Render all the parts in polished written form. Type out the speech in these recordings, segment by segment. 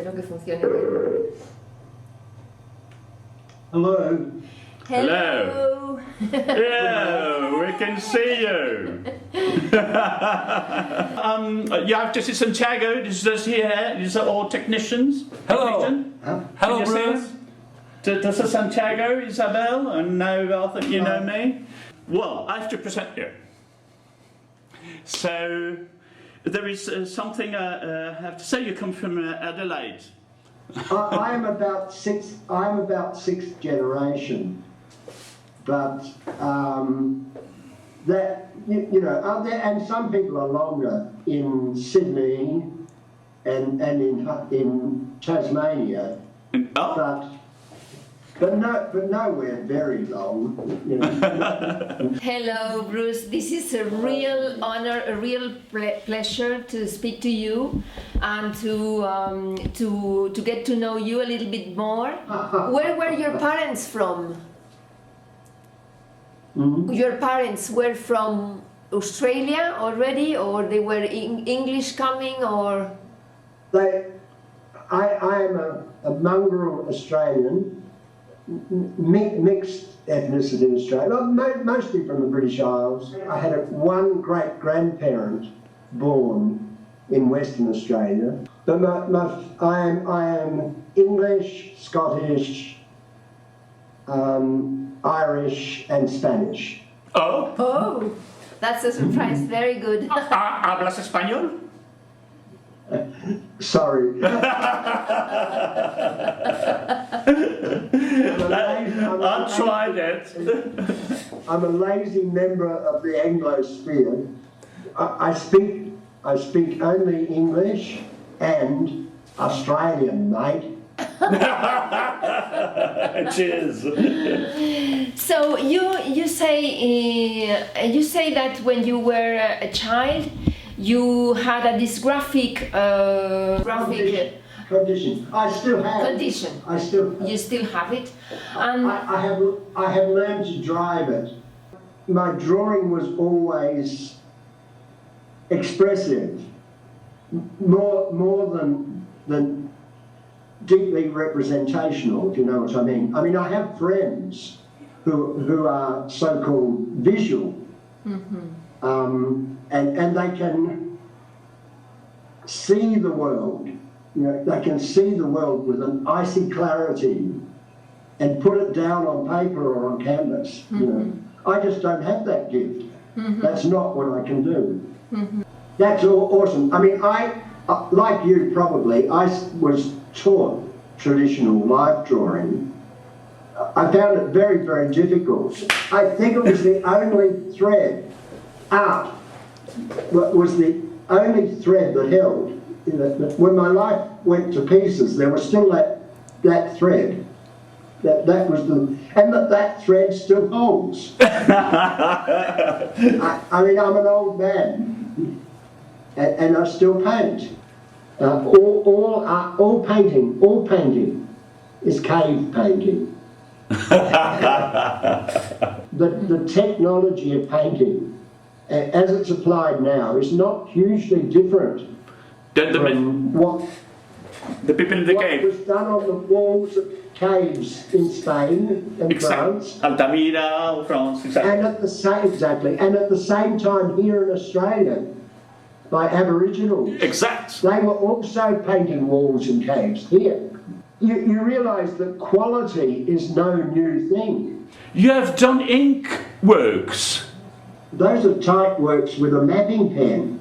Espero que funcione bien. Hello. Hello. Yeah, we can see you. You have to see Santiago. Is this here? Is that all technicians? Hello. Technician? Hello, Can you see Bruce. us? This is Santiago, Isabel, and now Arthur, you know me. Well, I have to present you. So, there is something I have to say. You come from Adelaide. I'm about sixth generation, but that you know, and some people are longer in Sydney and in Tasmania, but nowhere very long. You know. Hello, Bruce. This is a real honor, a real pleasure to speak to you and to get to know you a little bit more. Where were your parents from? Mm-hmm. Your parents were from Australia already, or they were English coming, or? I am a mongrel Australian, mixed ethnicity Australia, mostly from the British Isles. I had one great-grandparent born in Western Australia, but I am English, Scottish, Irish and Spanish. Oh, that's a surprise. Very good. ¿Hablas español? Sorry. I'll try that. I'm a lazy member of the Anglosphere. I speak only English and Australian, mate. Cheers. So you say that when you were a child, you had a dysgraphic Condition. I still have. condition. You still have it, and I have learned to drive it. My drawing was always expressive, more than deeply representational, if you know what I mean. I mean, I have friends who are so-called visual, and they can see the world. You know, they can see the world with an icy clarity and put it down on paper or on canvas. You know, I just don't have that gift. That's not what I can do. That's awesome. I mean, I like you probably. I was taught traditional life drawing. I found it very, very difficult. I think it was the only thread. Art was the only thread that held. You know, when my life went to pieces, there was still that thread. That was that thread still holds. I mean, I'm an old man, and I still paint. All painting is cave painting. The technology of painting, as it's applied now, is not hugely different from what people in the what cave. was done on the walls of caves in Spain and France. Altamira, France, exactly. And at the same time here in Australia, by Aboriginals. Exact. They were also painting walls and caves here. You realise that quality is no new thing. You have done ink works. Those are type works with a mapping pen.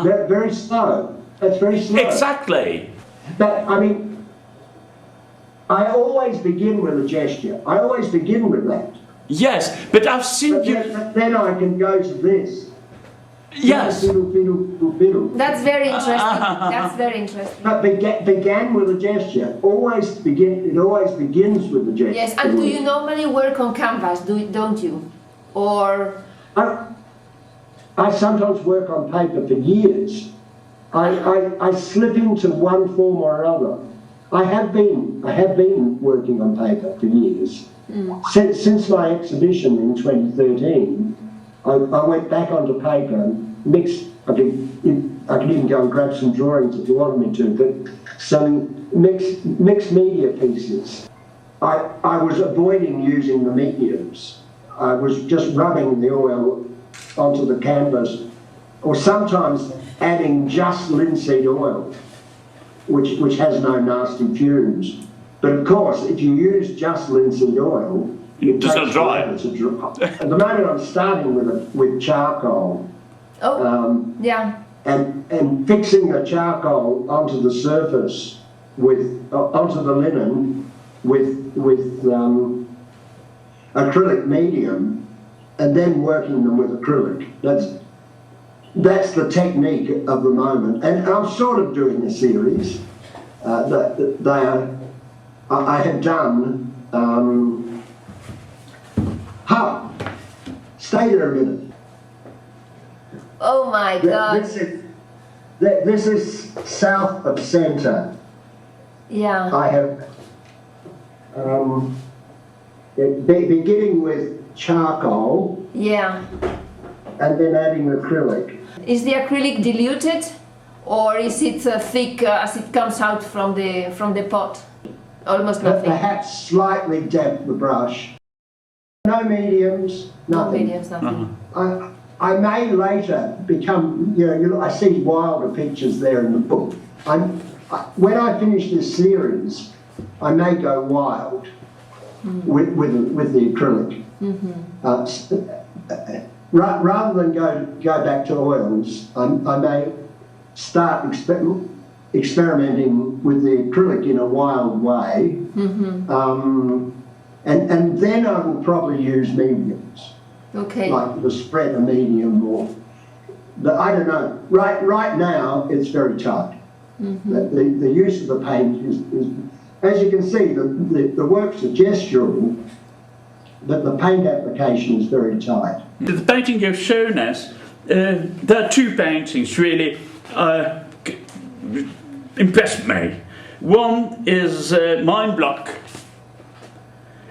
They're very slow. That's very slow. Exactly. But, I mean, I always begin with a gesture. I always begin with that. Yes, but I've seen But you... then I can go to this. Yes. Fiddle, fiddle, fiddle, fiddle. that's very interesting. That's very interesting. But began with a gesture. It always begins with a gesture. Yes, and do you normally work on canvas? Don't you? Or I sometimes work on paper for years. I slip into one form or another. I have been working on paper for years. Since my exhibition in 2013, I went back onto paper and mixed I could even go and grab some drawings if you wanted me to, but some mixed media pieces. I was avoiding using the mediums. I was just rubbing the oil onto the canvas, or sometimes adding just linseed oil, which has no nasty fumes. But of course, if you use just linseed oil, it Does takes not dry. forever to dry. At the moment, I'm starting with charcoal. Oh, yeah. And fixing the charcoal onto the surface onto the linen with acrylic medium, and then working them with acrylic. That's the technique of the moment, and I'm sort of doing a series that I have done. Stay there a minute. Oh my God. This is south of centre. Yeah. I have beginning with charcoal. Yeah. And then adding acrylic. Is the acrylic diluted, or is it thick as it comes out from the pot? Almost nothing. Perhaps slightly damp the brush. No mediums, nothing. No mediums, nothing. I may later become, I see wilder pictures there in the book. When I finish this series, I may go wild with the acrylic. Rather than go back to oils, I may start experimenting with the acrylic in a wild way, and then I will probably use mediums. Okay. Like the spread a medium, but I don't know. Right now, it's very tight. The use of the paint is, as you can see, the works are gestural, but the paint application is very tight. The painting you've shown us, there are two paintings really impressed me. One is Mind Block.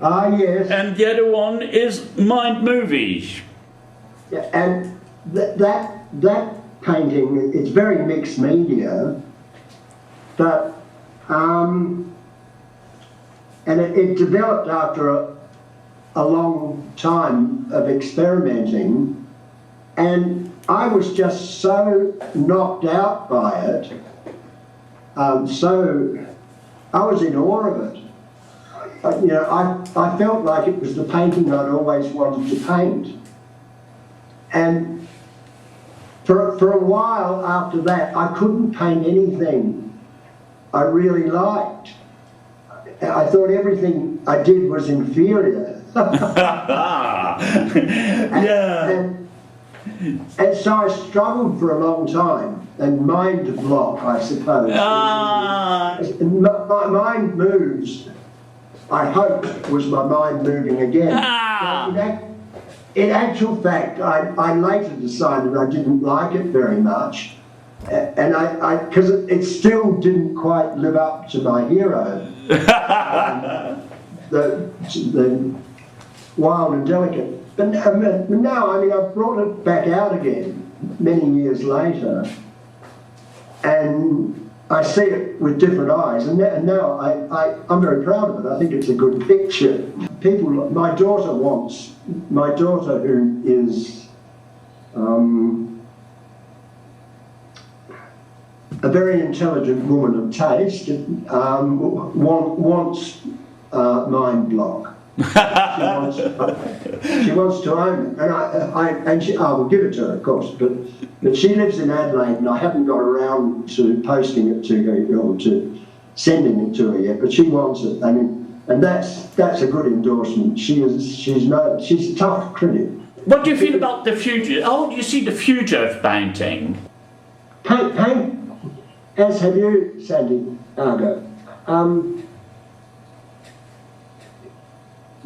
Ah, yes. And the other one is Mind Movies. Yeah, and that painting, it's very mixed media, but and it developed after a long time of experimenting, and I was just so knocked out by it, so I was in awe of it. I felt like it was the painting I'd always wanted to paint. And for a while after that, I couldn't paint anything I really liked. I thought everything I did was inferior. And so I struggled for a long time, and mind block, I suppose. My mind moves. I hope was my mind moving again. In actual fact, I later decided I didn't like it very much, and because it still didn't quite live up to my hero, the wild and delicate. But now, I mean, I've brought it back out again many years later, and I see it with different eyes, and now I'm very proud of it. I think it's a good picture. My daughter who is a very intelligent woman of taste, wants Mind Block. She wants to own it, and I will give it to her, of course. But she lives in Adelaide, and I haven't got around to posting it to her or to sending it to her yet. But she wants it. I mean, and that's a good endorsement. She's a tough critic. What do you feel about the future? How do you see the future of painting? Paint, as have you, Santiago.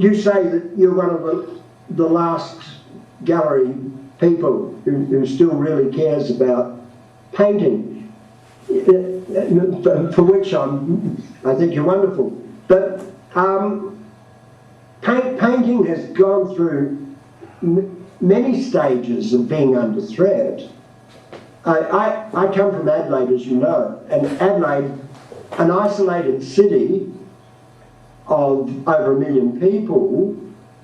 You say that you're one of the last gallery people who still really cares about painting, for which I think you're wonderful. But painting has gone through many stages of being under threat. I come from Adelaide, as you know, and Adelaide, an isolated city of over 1 million people,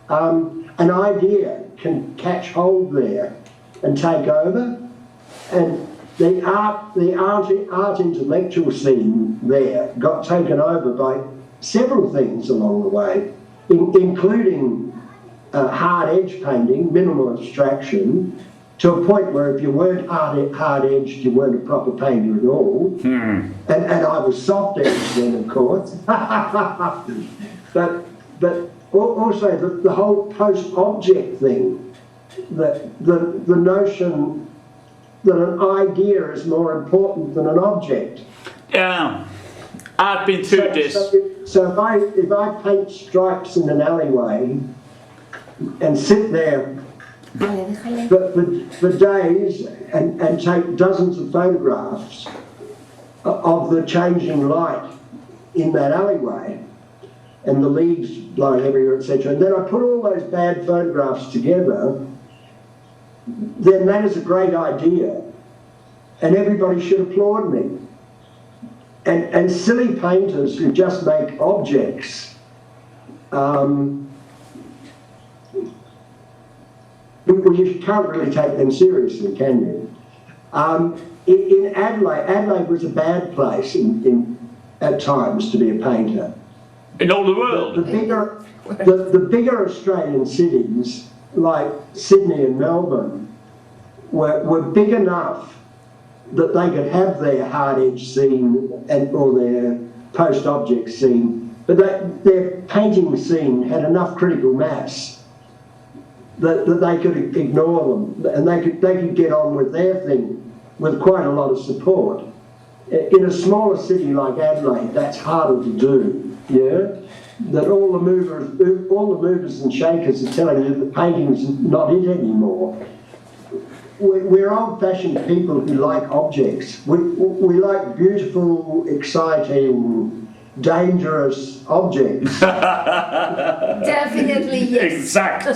an idea can catch hold there and take over, and the art intellectual scene there got taken over by several things along the way, including hard edge painting, minimal abstraction, to a point where if you weren't hard edged, you weren't a proper painter at all. And I was soft edged then, of course. but also the whole post object thing, the notion that an idea is more important than an object. Yeah, I've been through this. So if I paint stripes in an alleyway and sit there for days and take dozens of photographs of the changing light in that alleyway and the leaves blowing everywhere, etc., and then I put all those bad photographs together, then that is a great idea and everybody should applaud me. And silly painters who just make objects, you can't really take them seriously, can you? In Adelaide was a bad place at times to be a painter. In all the world? The bigger Australian cities, like Sydney and Melbourne, were big enough that they could have their hard edge scene or their post object scene, but their painting scene had enough critical mass that they could ignore them, and they could get on with their thing with quite a lot of support. In a smaller city like Adelaide, that's harder to do. Yeah, that all the movers and shakers are telling you that painting's not it anymore. We're old-fashioned people who like objects. We like beautiful, exciting, dangerous objects. Definitely, yes. Exact.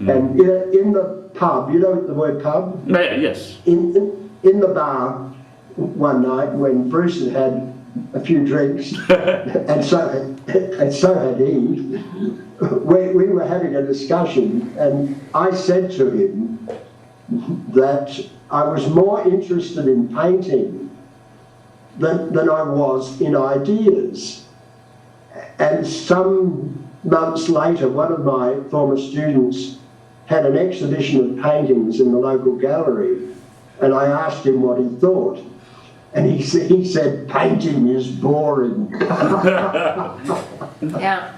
And in the pub, you know the word pub? Yes. In the bar one night when Bruce had had a few drinks, and so had he, we were having a discussion, and I said to him that I was more interested in painting than I was in ideas. And some months later, one of my former students had an exhibition of paintings in the local gallery, and I asked him what he thought. And he said, painting is boring. Yeah.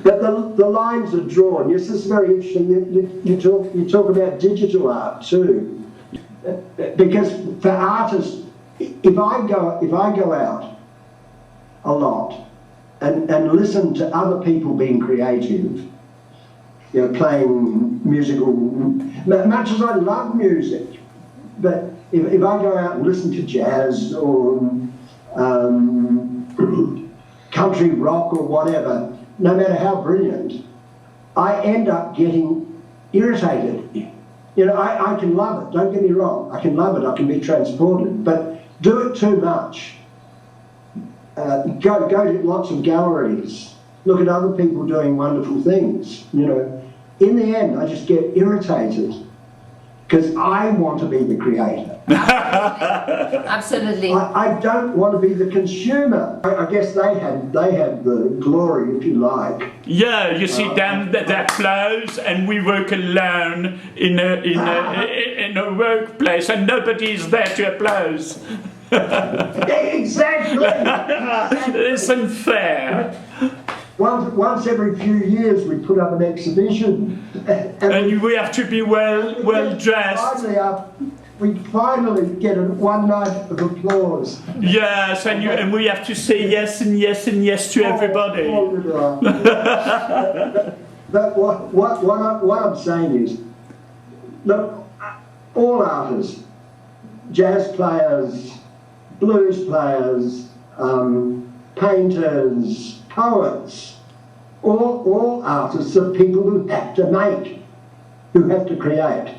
But the lines are drawn. Yes, this is very interesting. You talk about digital art too, because for artists, if I go out a lot and listen to other people being creative, you know, playing musical, much as I love music, but if I go out and listen to jazz or country rock or whatever, no matter how brilliant, I end up getting irritated. You know, I can love it, don't get me wrong, I can love it, I can be transported, but do it too much. Go to lots of galleries, look at other people doing wonderful things, you know. In the end, I just get irritated because I want to be the creator. Absolutely. I don't want to be the consumer. I guess they had the glory, if you like. Yeah, you see them that flows, and we work alone in a workplace, and nobody is there to applause. Exactly. It's unfair. Once every few years we put up an exhibition, and we have to be well dressed. We finally get one night of applause. Yes, and we have to say yes and yes and yes to everybody. But what I'm saying is, look, all artists, jazz players, blues players, painters, poets, all artists are people who have to make, who have to create.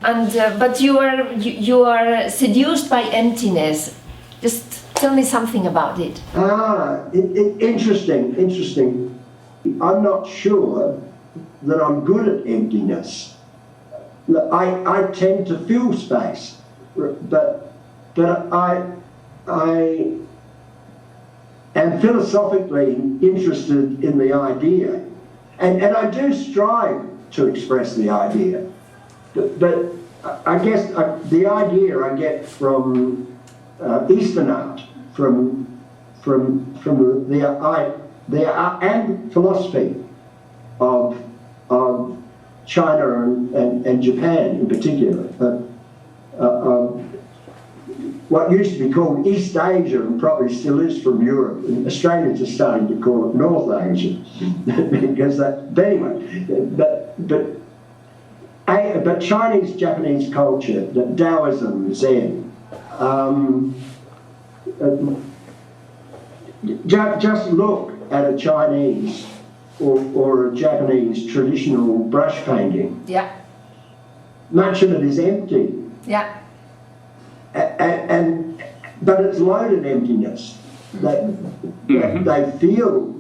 And but you are seduced by emptiness. Just tell me something about it. Interesting, interesting. I'm not sure that I'm good at emptiness. I tend to fill space, but I am philosophically interested in the idea, and I do strive to express the idea. But I guess the idea I get from Eastern art, from the art and philosophy of China and Japan in particular. What used to be called East Asia and probably still is from Europe. And Australians are starting to call it North Asia because that. But anyway, but Chinese Japanese culture, Taoism, Zen. Just look at a Chinese or a Japanese traditional brush painting. Yeah. Much of it is empty. Yeah. But it's loaded emptiness. They feel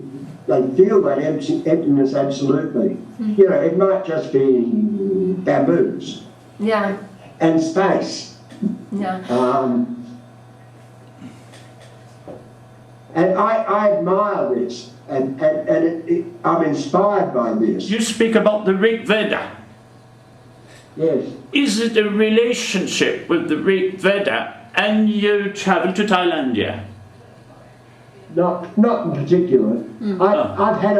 that emptiness absolutely. You know, it might just be bamboos. Yeah. And space. Yeah. And I admire this, and I'm inspired by this. You speak about the Rig Veda. Yes. Is it a relationship with the Rig Veda and you travel to Thailand, yeah? Not in particular. I've had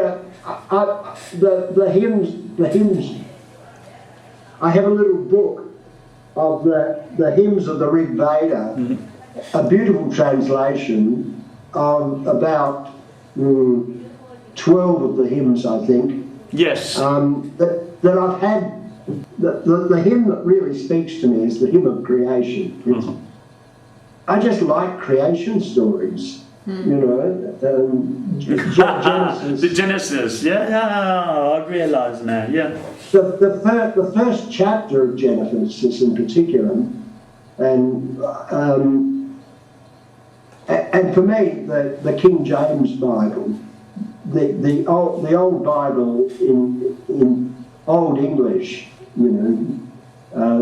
the hymns. I have a little book of the hymns of the Rig Veda, a beautiful translation of about 12 of the hymns, I think. Yes. That I've had. The hymn that really speaks to me is the hymn of creation. I just like creation stories, you know. Genesis. The Genesis, yeah, I realise now, yeah. The first chapter of Genesis in particular, and for me, the King James Bible, the old Bible in Old English, you know,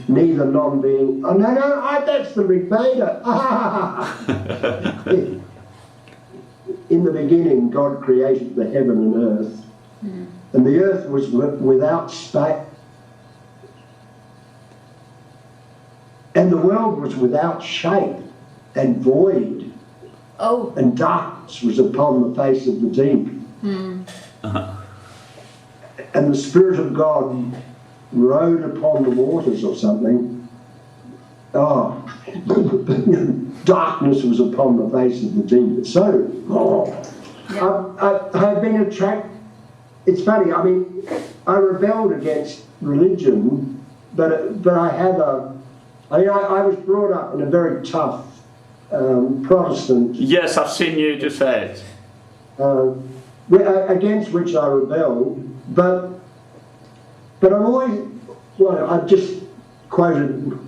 neither non being. Oh no, that's the Rig Veda. In the beginning, God created the heaven and earth, and the earth was without space, and the world was without shape and void. Oh. And darkness was upon the face of the deep. And the Spirit of God rode upon the waters or something. Oh, darkness was upon the face of the deep. So, I've been attracted. It's funny, I mean, I rebelled against religion, but I was brought up in a very tough Protestant. Yes, I've seen you just say it. Against which I rebelled, but I've always, I've just quoted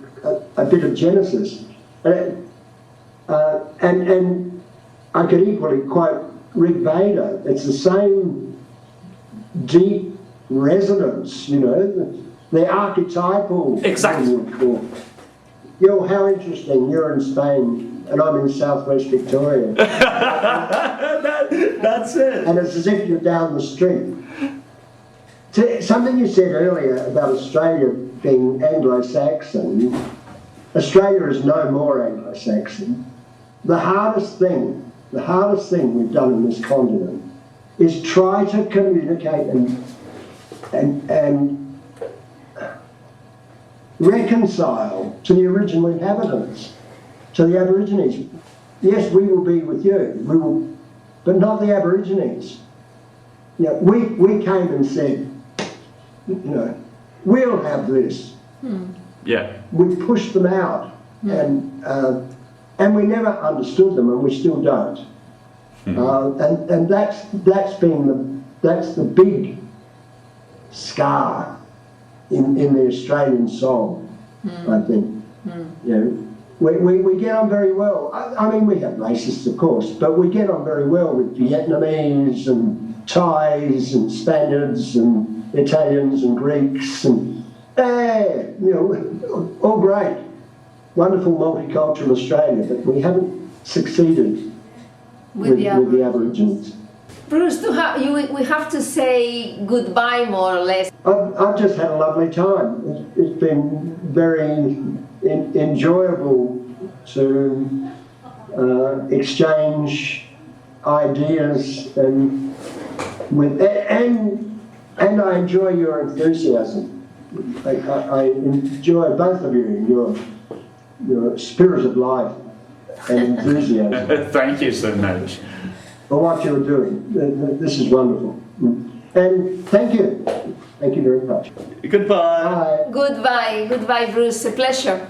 a bit of Genesis, and I could equally quote Rig Veda. It's the same deep resonance, you know, the archetypal. Exactly. Yo, how interesting! You're in Spain, and I'm in Southwest Victoria. That's it. And it's as if you're down the street. Something you said earlier about Australia being Anglo-Saxon, Australia is no more Anglo-Saxon. The hardest thing we've done in this continent is try to communicate and reconcile to the original inhabitants, to the Aborigines. Yes, we will be with you, but not the Aborigines. You know, we came and said, you know, we'll have this. Yeah. We pushed them out, and we never understood them, and we still don't. And that's the big scar in the Australian soul, I think. You know, we get on very well. I mean, we have racists, of course, but we get on very well with Vietnamese and Thais and Spaniards and Italians and Greeks and, you know, all great. Wonderful multicultural Australia, but we haven't succeeded with the Aborigines. Bruce, we have to say goodbye, more or less. I've just had a lovely time. It's been very enjoyable to exchange ideas and I enjoy your enthusiasm. I enjoy both of you, your spirit of life and enthusiasm. Thank you so much. For what you're doing. This is wonderful. And thank you. Thank you very much. Goodbye. Bye. Goodbye, Bruce. A pleasure.